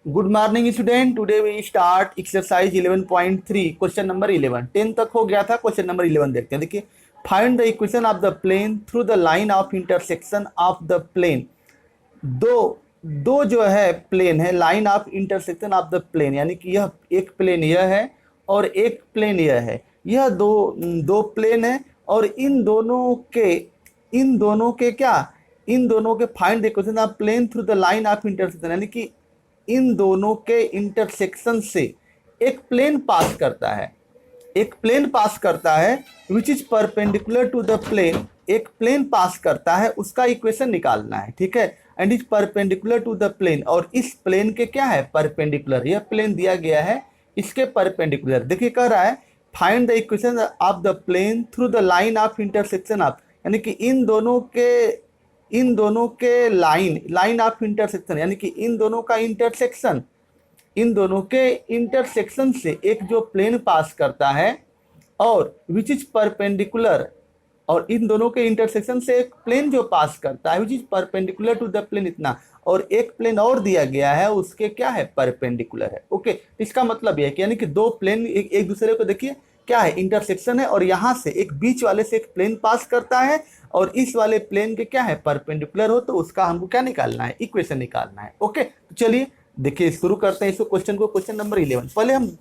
Good morning student. Today we start exercise 11.3 question number 11। 10 तक हो गया था, क्वेश्चन नंबर 11 देखते हैं। देखिए, find the equation of the plane through the line of intersection of the plane. दो दो जो है प्लेन है, line of intersection of the plane, यानी कि यह एक प्लेन यह है और एक प्लेन यह है। यह दो दो प्लेन है और इन दोनों के क्या, इन दोनों के find the equation of plane through the line of intersection, यानी कि इन दोनों के इंटरसेक्शन से एक प्लेन पास करता है, एक प्लेन पास करता है which is perpendicular to the plane. एक प्लेन पास करता है, उसका इक्वेशन निकालना है, ठीक है। And is perpendicular to the plane, और इस प्लेन के क्या है, परपेंडिकुलर। यह प्लेन दिया गया है, इसके परपेंडिकुलर। देखिए कह रहा है find the equation of the plane through the line of intersection of, यानी कि इन दोनों के लाइन ऑफ इंटरसेक्शन, यानी कि इन दोनों का इंटरसेक्शन, इन दोनों के इंटरसेक्शन से एक जो प्लेन पास करता है और विच इज परपेंडिकुलर, और इन दोनों के इंटरसेक्शन से एक प्लेन जो पास करता है which is perpendicular to the plane, इतना। और एक प्लेन और दिया गया है, उसके क्या है, परपेंडिकुलर है। ओके, इसका मतलब यह है कि यानी कि दो प्लेन एक दूसरे को देखिए क्या है, इंटरसेक्शन है, और यहाँ से एक बीच वाले से एक प्लेन पास करता है और इस वाले प्लेन के क्या है, परपेंडिकुलर हो, तो उसका हमको क्या निकालना है, इक्वेशन निकालना है। ओके, तो चलिए देखिए शुरू करते हैं इसको, क्वेश्चन को। क्वेश्चन नंबर 11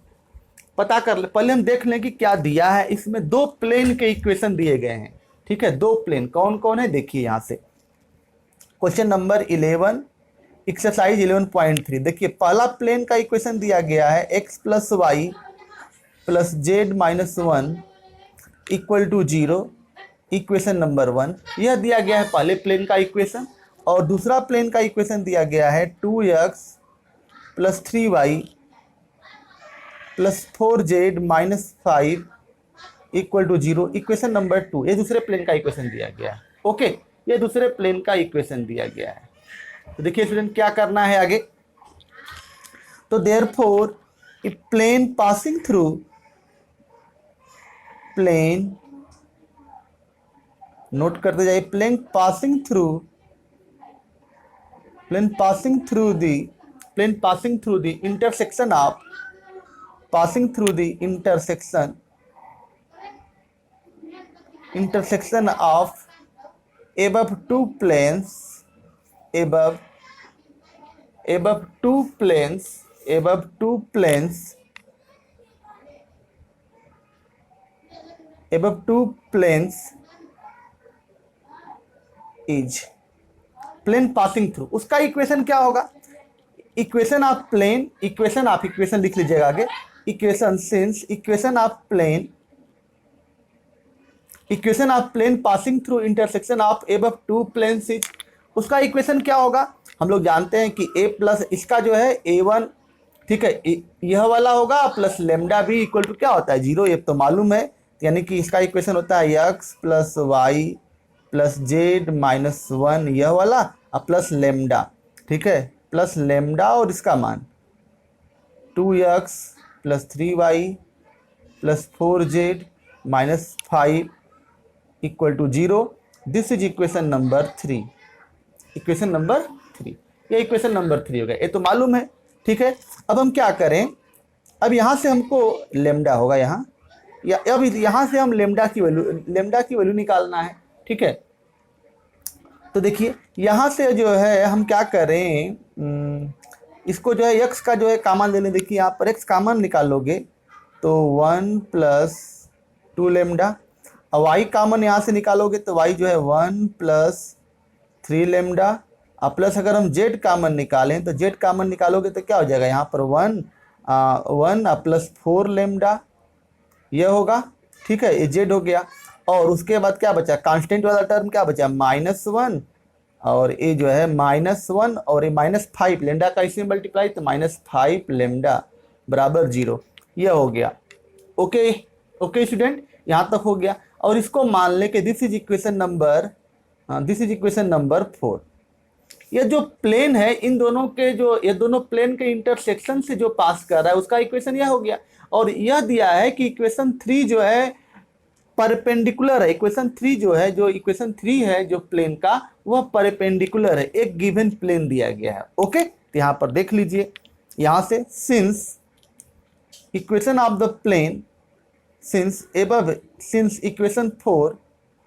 पहले हम देख लें कि क्या दिया है। इसमें दो प्लेन के इक्वेशन दिए गए हैं, ठीक है। दो प्लेन कौन कौन है, देखिए यहाँ से। Question number 11 exercise 11.3। देखिए पहला प्लेन का इक्वेशन दिया गया है x plus y plus z minus 1 equal to 0, equation number 1। यह दिया गया है पहले प्लेन का इक्वेशन। और दूसरा प्लेन का इक्वेशन दिया गया है 2x plus 3y plus 4z minus 5 equal to 0, equation number 2। ये दूसरे प्लेन का इक्वेशन दिया गया है। ओके, ये दूसरे प्लेन का इक्वेशन दिया गया है। तो देखिए स्टूडेंट क्या करना है आगे। तो therefore a plane passing through plane, note करते जाइए, plane passing through the intersection of, intersection of above two planes, above two planes is plane passing through. उसका इक्वेशन क्या होगा, इक्वेशन ऑफ लिख लीजिएगा आगे, equation since equation of plane passing through intersection of above two planes is, उसका equation क्या होगा। हम लोग जानते हैं कि a प्लस इसका जो है a1, ठीक है, यह वाला होगा, प्लस लेमडा भी इक्वल टू क्या होता है, 0, ये तो मालूम है। यानी कि इसका इक्वेशन होता है x plus y plus z minus 1, यह वाला, और प्लस लेमडा, ठीक है, प्लस लेमडा और इसका मान 2x plus 3y plus 4z minus 5 equal to 0। This is equation number 3। Equation number 3, ये इक्वेशन नंबर 3 हो गया, ये तो मालूम है, ठीक है। अब हम क्या करें, अब यहाँ से हमको लेमडा होगा यहाँ, या अब यहाँ से हम लेमडा की वैल्यू निकालना है, ठीक है। तो देखिए यहाँ से जो है हम क्या करें, इसको जो है x का जो है कामन ले लें। देखिए यहाँ पर x कामन निकालोगे तो 1 प्लस 2 लेमडा, और y कामन यहाँ से निकालोगे तो y जो है 1 प्लस 3 लेमडा, और प्लस अगर हम z कामन निकालें तो z कामन निकालोगे तो क्या हो जाएगा, यहाँ पर 1 प्लस 4 लेमडा, यह होगा, ठीक है, ये z हो गया। और उसके बाद क्या बचा, कांस्टेंट वाला टर्म क्या बचा, -1, और ये जो है -1 और ये -5, लेमडा का इसी में मल्टीप्लाई, तो -5 लेमडा बराबर 0, यह हो गया। ओके स्टूडेंट, यहाँ तक हो गया। और इसको मान ले कि दिस इज इक्वेशन नंबर 4। ये जो प्लेन है, इन दोनों के जो, ये दोनों प्लेन के इंटरसेक्शन से जो पास कर रहा है उसका इक्वेशन यह हो गया। और यह दिया है कि इक्वेशन 3 जो है परपेंडिकुलर है, इक्वेशन 3 है जो प्लेन का, वह परपेंडिकुलर है, एक गिवन प्लेन दिया गया है। ओके, तो यहाँ पर देख लीजिए यहाँ से since equation of the plane, since above, since equation 4,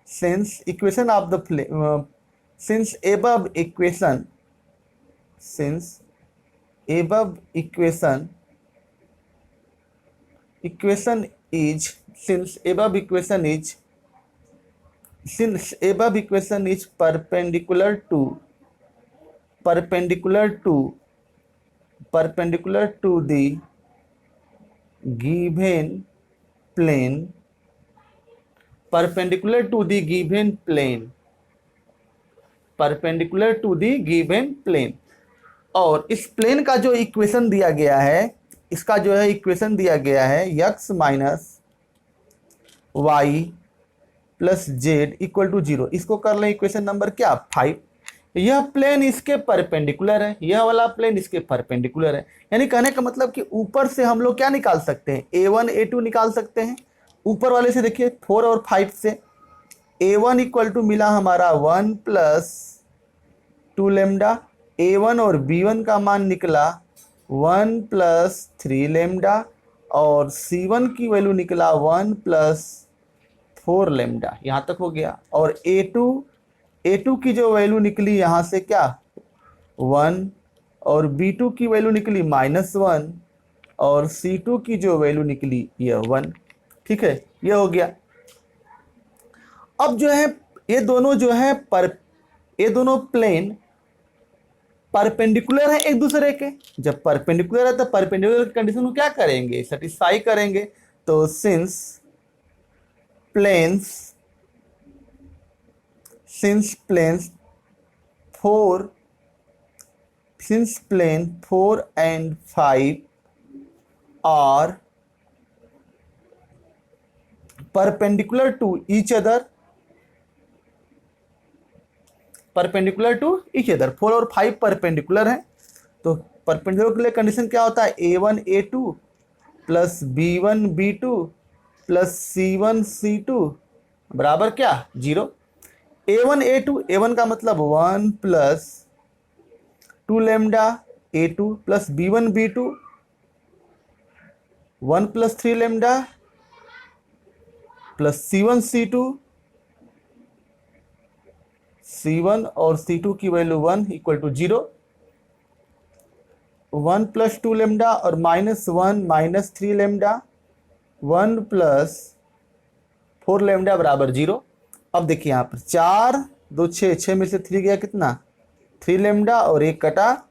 since equation of the since above equation, since above equation is, since above equation is, since above equation is perpendicular to the given plane, perpendicular to the given plane, perpendicular to the given plane। और इस plane का जो equation दिया गया है, इसका जो है इक्वेशन दिया गया है x minus y plus z equal to 0। इसको कर लें इक्वेशन नंबर क्या 5। यह प्लेन इसके परपेंडिकुलर है, यह वाला प्लेन इसके परपेंडिकुलर है। यानी कहने का मतलब कि ऊपर से हम लोग क्या निकाल सकते हैं, a1 a2 निकाल सकते हैं। ऊपर वाले से देखिए 4 और 5 से a1 इक्वल टू मिला हमारा 1 प्लस 2 लेमडा, a1 और b1 का मान निकला 1 प्लस 3 लेमडा, और c1 की वैल्यू निकला 1 प्लस 4 लेमडा। यहाँ तक हो गया। और a2 की जो वैल्यू निकली यहाँ से क्या 1, और b2 की वैल्यू निकली -1, और c2 की जो वैल्यू निकली यह 1। ठीक है, यह हो गया। अब जो है ये दोनों जो है ये दोनों प्लेन परपेंडिकुलर है एक दूसरे के। जब परपेंडिकुलर है तो परपेंडिकुलर कंडीशन को क्या करेंगे, सेटिस्फाई करेंगे। तो since planes 4 and 5 are perpendicular to each other, 4 और 5 परपेंडिकुलर हैं। तो परपेंडिकुलर के लिए कंडीशन क्या होता है, a1 a2 plus b1 b2 plus c1 c2 बराबर क्या 0। a1 a1 का मतलब 1 plus 2 lambda a2 plus b1 b2 1 plus 3 lambda plus c1 c1 और c2 की value 1 equal to 0। 1 plus 2 lambda और -1 माइनस 3 लेमडा 1 प्लस 4 लेमडा बराबर 0। अब देखिए यहाँ पर 4 2 6, 6 में से 3 गया कितना 3 लेमडा और 1 कटा,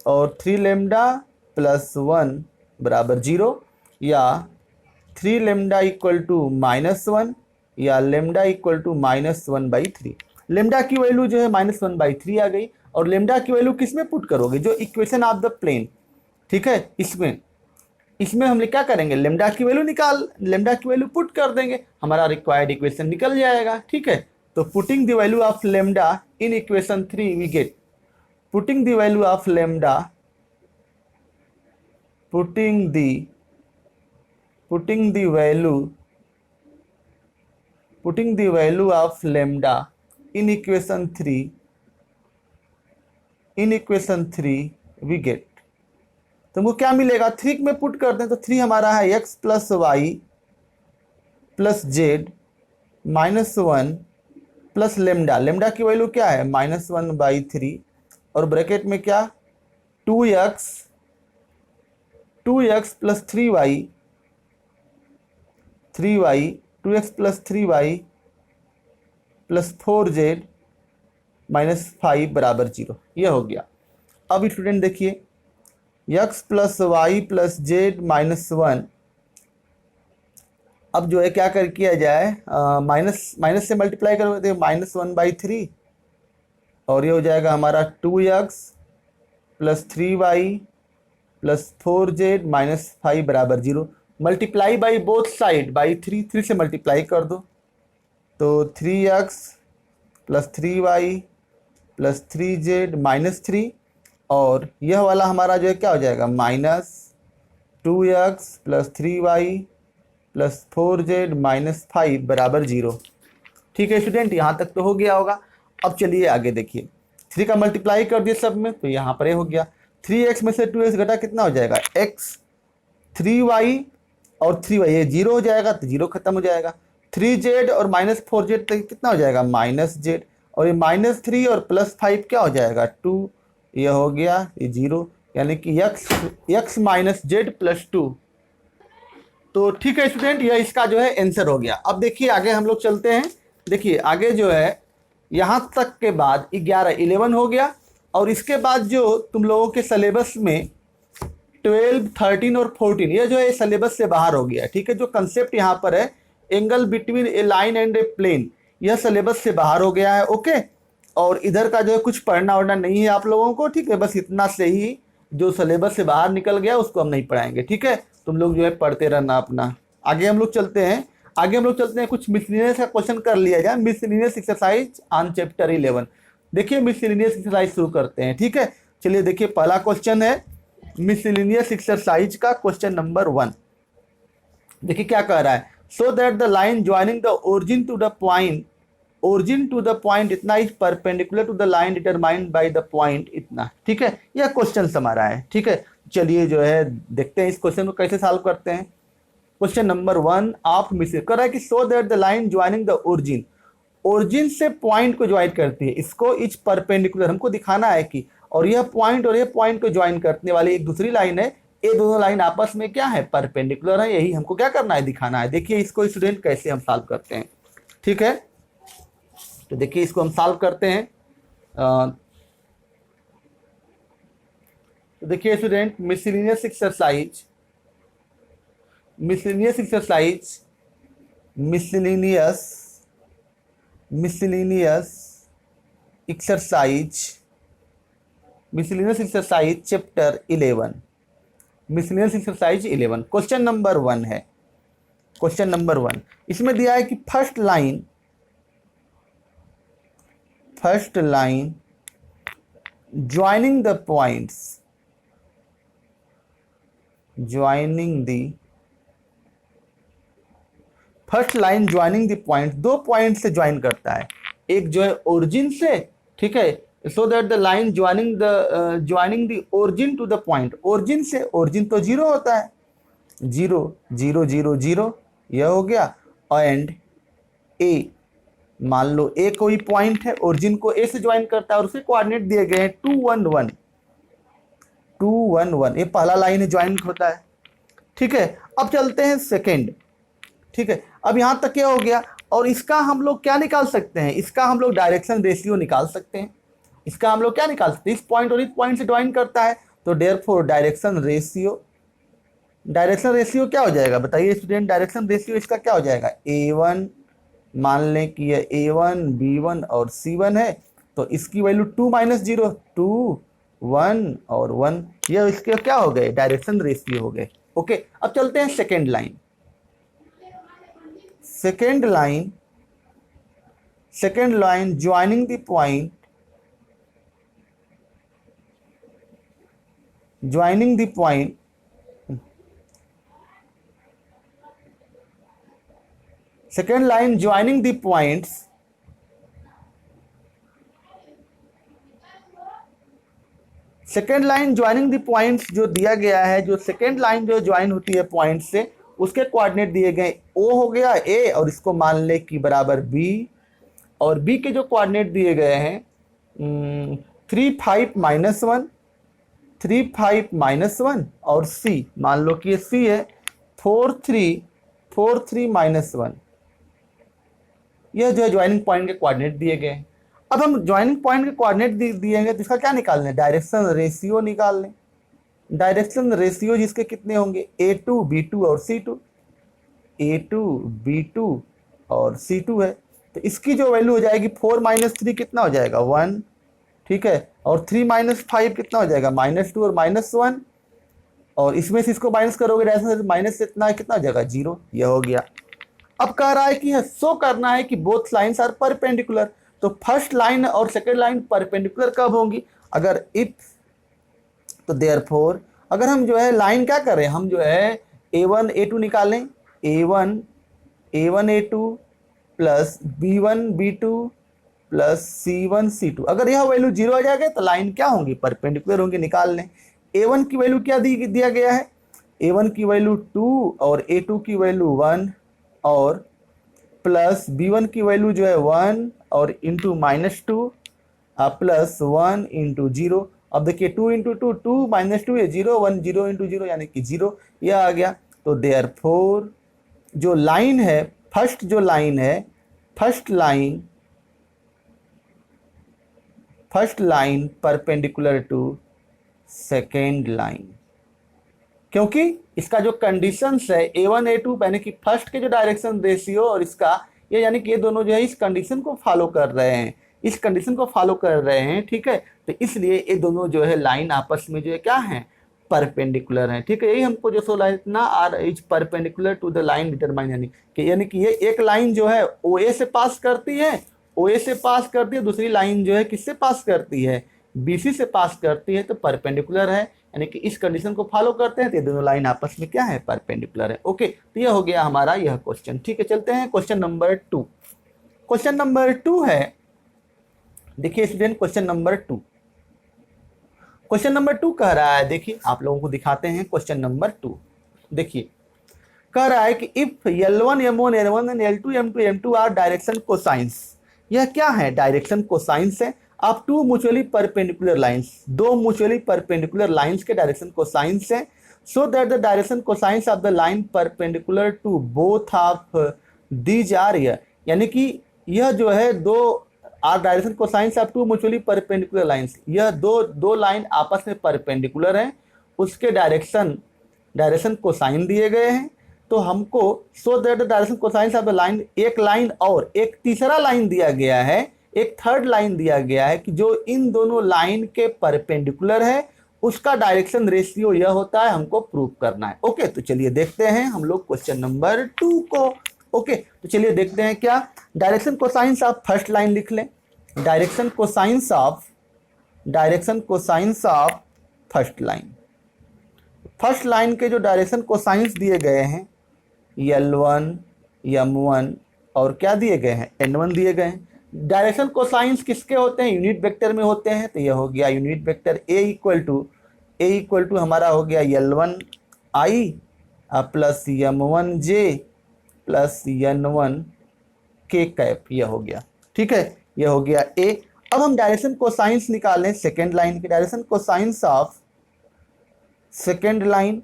और 3 लेमडा प्लस 1 बराबर 0, या 3 लेमडा इक्वल टू -1, या लेमडा इक्वल टू -1/3। लेमडा की वैल्यू जो है -1/3 आ गई। और लेमडा की वैल्यू किस में पुट करोगे, जो इक्वेशन ऑफ द प्लेन, ठीक है, इसमें हम क्या करेंगे, लेमडा की वैल्यू पुट कर देंगे, हमारा रिक्वायर्ड इक्वेशन निकल जाएगा। ठीक है, तो putting the value of lambda in equation 3 we get, putting the value of lambda, putting the value of lambda in equation 3 we get, तो हमको क्या मिलेगा, 3 में पुट करते हैं तो 3 हमारा है x plus y plus Z -1 प्लस लेमडा। लेमडा की वैल्यू क्या है -1/3, और ब्रैकेट में क्या 2x plus 3y 2x plus 3y plus 4z -5 बराबर 0। यह हो गया। अब स्टूडेंट देखिए x plus y plus Z -1, अब जो है क्या किया जाए, माइनस से मल्टीप्लाई करोगे तो -1/3, और ये हो जाएगा हमारा 2x plus 3y plus 4z -5 बराबर 0। Multiply by both side by 3 से मल्टीप्लाई कर दो, तो 3x plus 3y plus 3z -3, और यह वाला हमारा जो है क्या हो जाएगा -2x plus 3y plus 4z -5 बराबर 0। ठीक है स्टूडेंट, यहाँ तक तो हो गया होगा। अब चलिए आगे देखिए, 3 का मल्टीप्लाई कर दिए सब में, तो यहाँ पर ये हो गया 3x में से 2x घटा कितना हो जाएगा x, 3y और 3y ये 0 हो जाएगा तो 0 खत्म हो जाएगा। 3z और -4z तक कितना हो जाएगा -z, और ये -3 और +5 क्या हो जाएगा 2, ये हो गया ये 0, यानी कि x -z + 2। तो ठीक है स्टूडेंट, यह इसका जो है आंसर हो गया। अब देखिए आगे हम लोग चलते हैं। देखिए आगे जो है यहाँ तक के बाद 11 11 हो गया, और इसके बाद जो तुम लोगों के सिलेबस में 12 13 और 14 ये जो है सिलेबस से बाहर हो गया। ठीक है, जो कंसेप्ट यहाँ पर है angle between a line and a plane, यह सिलेबस से बाहर हो गया है। ओके, और इधर का जो है कुछ पढ़ना वढ़ना नहीं है आप लोगों को। ठीक है, बस इतना से ही जो सिलेबस से बाहर निकल गया उसको हम नहीं पढ़ाएंगे। ठीक है, तुम लोग जो है पढ़ते रहना अपना। आगे हम लोग चलते हैं, कुछ मिसलिनियस का क्वेश्चन कर लिया जाए। Miscellaneous exercise on chapter 11। देखिए मिसलिनियस एक्सरसाइज शुरू करते हैं। ठीक है, चलिए देखिए पहला क्वेश्चन है मिसलिनियस एक्सरसाइज का क्वेश्चन नंबर 1। देखिए क्या कह रहा है, so that the line joining the origin to the point इतना is perpendicular to the line determined by the point इतना। ठीक है, यह क्वेश्चन हमारा है। ठीक है, चलिए जो है देखते हैं इस क्वेश्चन को कैसे सॉल्व करते हैं। क्वेश्चन नंबर 1 आप मिस कर रहा है कि सो that the line joining the origin से पॉइंट को ज्वाइन करती है, इसको इज परपेंडिकुलर हमको दिखाना है कि, और यह पॉइंट को ज्वाइन करने वाली एक दूसरी लाइन है, ये दोनों लाइन आपस में क्या है परपेंडिकुलर है, यही हमको क्या करना है दिखाना है। देखिए इसको स्टूडेंट कैसे हम सॉल्व करते हैं। ठीक है, तो देखिए इसको हम सॉल्व करते हैं। तो देखिए student miscellaneous exercise chapter 11, miscellaneous exercise 11 question number 1 है। क्वेश्चन नंबर 1 इसमें दिया है कि first line joining the points, first line joining the point, दो पॉइंट से ज्वाइन करता है, एक जो है ओरिजिन से। ठीक है, so that the line joining the origin to the point, origin से, ओरिजिन तो 0 होता है, 0 0 0 0 यह हो गया, एंड ए, मान लो ए कोई पॉइंट है, ओरिजिन को ए से ज्वाइन करता है और उसके कोऑर्डिनेट दिए गए हैं 2 1 1 2 1 1, ये पहला लाइन है ज्वाइन होता है। ठीक है, अब चलते हैं सेकंड। ठीक है, अब यहाँ तक क्या हो गया, और इसका हम लोग क्या निकाल सकते हैं, इसका हम लोग डायरेक्शन रेशियो निकाल सकते हैं। इसका हम लोग क्या निकाल सकते हैं, इस पॉइंट और इस पॉइंट से ज्वाइन करता है, तो देयरफॉर डायरेक्शन रेशियो क्या हो जाएगा बताइए स्टूडेंट, डायरेक्शन रेशियो इसका क्या हो जाएगा, A1, मान लें कि ये A1 B1 और C1 है, तो इसकी वैल्यू 2 - 0 2 1 और 1, ये इसके क्या हो गए डायरेक्शन रेशियो हो गए। ओके, अब चलते हैं second line joining the point, second line joining the points, जो दिया गया है, जो सेकेंड लाइन जो ज्वाइन होती है पॉइंट से, उसके कोऑर्डिनेट दिए गए O हो गया A, और इसको मान ले कि बराबर B, और B के जो कोऑर्डिनेट दिए गए हैं 3 5 -1 और C, मान लो कि ये C है 4 3 -1, यह जो है ज्वाइनिंग पॉइंट के कोऑर्डिनेट दिए गए हैं। अब हम ज्वाइनिंग पॉइंट के कोऑर्डिनेट दिए हैं तो इसका क्या निकालना है, डायरेक्शन रेशियो निकाल लें। डायरेक्शन रेशियो जिसके कितने होंगे A2 B2 और C2, A2 B2 और C2 है, तो इसकी जो वैल्यू हो जाएगी 4 - 3 कितना हो जाएगा 1। ठीक है, और 3 - 5 कितना हो जाएगा -2 और -1, और इसमें से इसको माइनस करोगे डायरेक्शन माइनस से इतना कितना हो जाएगा 0, यह हो गया। अब कह रहा है कि यह शो करना है कि बोथ लाइन्स आर परपेंडिकुलर, तो फर्स्ट लाइन और सेकेंड लाइन परपेंडिकुलर कब होंगी, अगर इफ, तो देयरफॉर अगर हम जो है लाइन क्या करें, हम जो है A1 A2 निकालें, A1 A2 plus B1 B2 plus C1 C2, अगर यह वैल्यू 0 आ जाएगा तो लाइन क्या होंगी परपेंडिकुलर होंगी, निकाल लें। A1 की वैल्यू क्या दिया गया है, A1 की वैल्यू 2 और A2 की वैल्यू 1 और प्लस B1 की वैल्यू जो है 1 और इंटू -2 प्लस 1 इंटू 0। अब देखिए 2 इंटू 2 2 -2 है 0, 1 0 इंटू 0 यानी कि 0, यह आ गया। तो देयरफॉर जो लाइन है, फर्स्ट जो लाइन है, first line perpendicular to second line, क्योंकि इसका जो कंडीशंस है A1 A2 यानी कि फर्स्ट के जो डायरेक्शन रेशियो और इसका ये यानी कि ये दोनों जो है इस कंडीशन को फॉलो कर रहे हैं, इस कंडीशन को फॉलो कर रहे हैं, ठीक है। तो इसलिए ये दोनों जो है लाइन आपस में जो है क्या है, परपेंडिकुलर है, ठीक है। यही हमको जो सोला इतना R is perpendicular to the line determine, यानी कि ये एक लाइन जो है OA से पास करती है, OA से पास करती है, दूसरी लाइन जो है किससे पास करती है, BC से पास करती है, तो परपेंडिकुलर है, यानी कि इस कंडीशन को फॉलो करते हैं तो ये दोनों लाइन आपस में क्या है, परपेंडिकुलर है। ओके, तो यह हो गया हमारा यह क्वेश्चन, ठीक है। चलते हैं क्वेश्चन नंबर 2। क्वेश्चन नंबर 2 है, देखिए student, question number 2, question number 2 कह रहा है, देखिए आप लोगों को दिखाते हैं क्वेश्चन नंबर 2। देखिए कह रहा है कि if L1 M1 L1 and L2 M2 M2 are direction cosines, यह क्या है, डायरेक्शन कोसाइंस है। आप टू म्यूचुअली परपेंडिकुलर लाइंस, दो म्यूचुअली परपेंडिकुलर लाइंस के डायरेक्शन कोसाइंस है, so that the direction cosines of the line perpendicular to both of these are, यानी कि यह जो है दो are direction cosines of two mutually perpendicular lines, यह दो लाइन आपस में परपेंडिकुलर हैं, उसके डायरेक्शन कोसाइन दिए गए हैं। तो हमको सो that the direction cosines of the line, एक लाइन और एक तीसरा लाइन दिया गया है, एक थर्ड लाइन दिया गया है कि जो इन दोनों लाइन के परपेंडिकुलर है, उसका डायरेक्शन रेशियो यह होता है, हमको प्रूव करना है। ओके, तो चलिए देखते हैं हम लोग क्वेश्चन नंबर 2 को। ओके, तो चलिए देखते हैं क्या, direction cosines of first line लिख लें, direction cosines of first line, first line के जो डायरेक्शन कोसाइंस दिए गए हैं L1 M1 और क्या दिए गए हैं, N1 दिए गए हैं। डायरेक्शन कोसाइंस किसके होते हैं, यूनिट वेक्टर में होते हैं, तो यह हो गया unit vector A equal to हमारा हो गया L1I plus M1J plus N1K cap, यह हो गया, ठीक है, यह हो गया A। अब हम डायरेक्शन कोसाइंस निकालें सेकेंड लाइन की, direction cosines of second line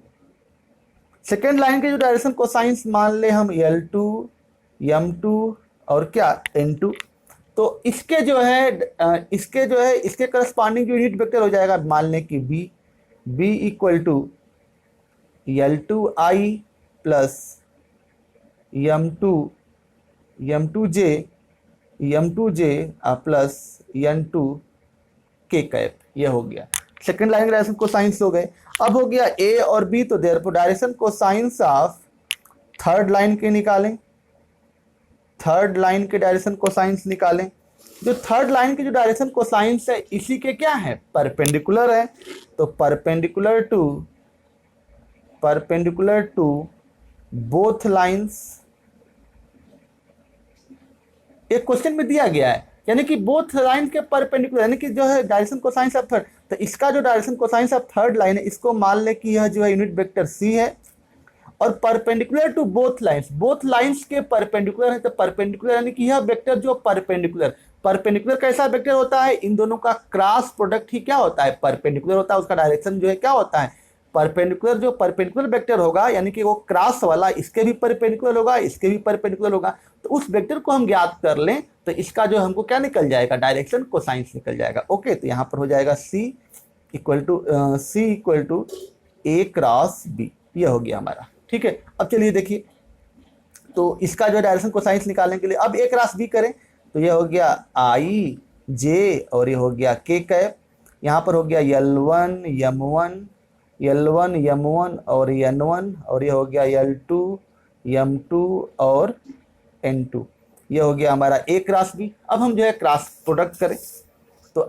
के जो डायरेक्शन कोसाइंस मान ले हम L2 M2 और क्या N2, तो इसके जो है इसके करस्पॉन्डिंग जो यूनिट वेक्टर हो जाएगा, मान लें कि B equal to L2I plus M2J plus N2K cap, यह हो गया सेकेंड लाइन के डायरेक्शन कोसाइंस हो गए। अब हो गया A और B, तो therefore direction cosines of third line के निकालें, थर्ड लाइन के डायरेक्शन कोसाइंस निकालें। जो थर्ड लाइन के जो डायरेक्शन कोसाइंस है इसी के क्या है, परपेंडिकुलर है, तो परपेंडिकुलर टू बोथ लाइंस, एक क्वेश्चन में दिया गया है, यानी कि बोथ लाइन के परपेंडिकुलर, यानी कि जो है डायरेक्शन कोसाइंस ऑफ थर्ड, तो इसका जो direction cosines of third line है, इसको मान ले कि यह जो है यूनिट वेक्टर C है और परपेंडिकुलर टू बोथ लाइंस के परपेंडिकुलर है। तो परपेंडिकुलर यानी कि यह वेक्टर जो परपेंडिकुलर कैसा वेक्टर होता है, इन दोनों का क्रॉस प्रोडक्ट ही क्या होता है, परपेंडिकुलर होता है, उसका डायरेक्शन जो है क्या होता है, परपेंडिकुलर। जो परपेंडिकुलर वेक्टर होगा यानी कि वो क्रॉस वाला इसके भी परपेंडिकुलर होगा, इसके भी परपेंडिकुलर होगा, तो उस वेक्टर को हम ज्ञात कर लें तो इसका जो हमको क्या निकल जाएगा, डायरेक्शन कोसाइंस निकल जाएगा। ओके, तो यहाँ पर हो जाएगा C equal to A cross B, यह हो गया हमारा, ठीक है। अब चलिए देखिए, तो इसका जो डायरेक्शन कोसाइंस निकालने के लिए अब A क्रॉस B करें, तो यह हो गया I J और ये हो गया K कैप, यहाँ पर हो गया L1 M1 और N1 और ये हो गया L2 M2 और N2, ये हो गया हमारा A क्रॉस B। अब हम जो है क्रॉस प्रोडक्ट करें, तो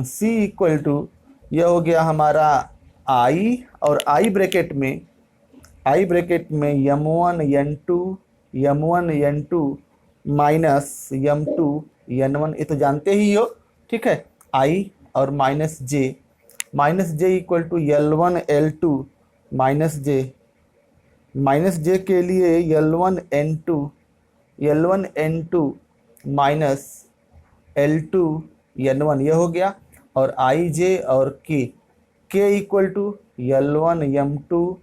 C इक्वल टू यह हो गया हमारा I और I ब्रैकेट में M1 N2 minus M2 N1, ये तो जानते ही हो, ठीक है, I और minus J equal to L1 L2 minus J के लिए L1 N2 minus L2 N1 ये हो गया। और आई जे और के equal to L1 M2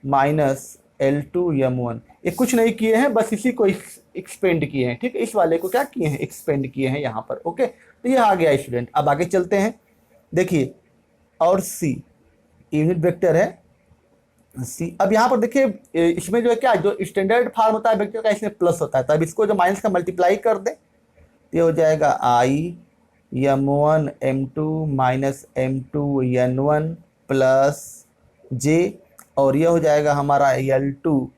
minus L2 M1। ये कुछ नहीं किए हैं, बस इसी को एक्सपेंड किए हैं। ठीक है, इस वाले को क्या किए हैं, एक्सपेंड किए हैं यहाँ पर। ओके, तो ये आ गया स्टूडेंट। अब आगे चलते हैं, देखिए और सी यूनिट वेक्टर है सी। अब यहाँ पर देखिए इसमें जो है क्या, जो स्टैंडर्ड फॉर्म होता है वेक्टर का, इसमें प्लस होता है। तो अब इसको जो माइनस का मल्टीप्लाई कर दे, ये हो जाएगा आई M1 M2 minus M2 N1 plus जे, और ये हो जाएगा हमारा L2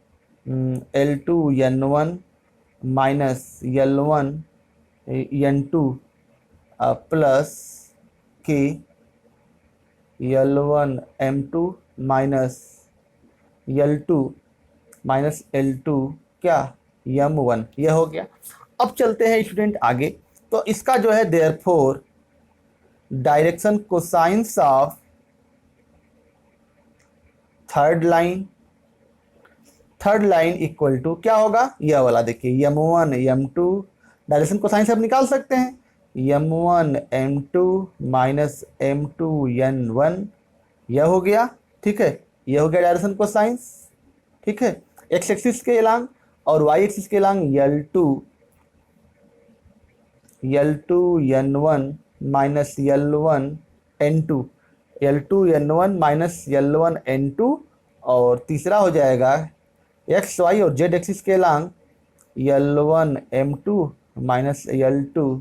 N1 minus L1 N2 plus के L1 M2 माइनस L2 क्या M1, ये हो गया। अब चलते हैं स्टूडेंट आगे। तो इसका जो है therefore direction cosines of third line equal to क्या होगा, यह वाला देखिए M1 M2, डायरेक्शन कोसाइंस आप निकाल सकते हैं, M1 M2 minus M2 N1, यह हो गया। ठीक है, यह हो गया डायरेक्शन कोसाइंस। ठीक है, एक्स एक्सिस के एलांग और वाई एक्सिस के along L2 N1 minus L2 N1 minus L1 N2, और तीसरा हो जाएगा एक्स वाई और जेड एक्सिस के along L1 M2 minus L2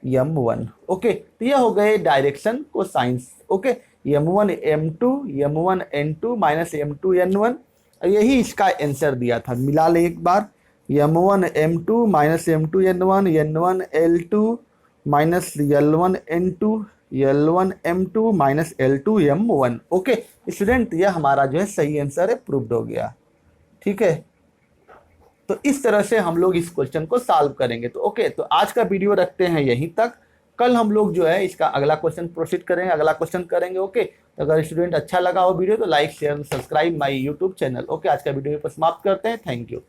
M1। Okay, तो यह हो गए direction cosines. Okay, M1 M1 N2 minus M2 N1, यही इसका आंसर दिया था। मिला ले एक बार, M1 M2 minus M2 N1 N1 L2 minus L1 N2 L1 M2 minus L2 M1। Okay student, यह हमारा जो है सही आंसर है, प्रूव्ड हो गया। ठीक है, तो इस तरह से हम लोग इस क्वेश्चन को सॉल्व करेंगे। तो ओके, तो आज का वीडियो रखते हैं यहीं तक। कल हम लोग जो है इसका अगला क्वेश्चन प्रोसीड करेंगे, अगला क्वेश्चन करेंगे। ओके, तो अगर स्टूडेंट अच्छा लगा हो वीडियो तो like share subscribe my YouTube channel. Okay, आज का वीडियो पर समाप्त करते हैं। Thank you.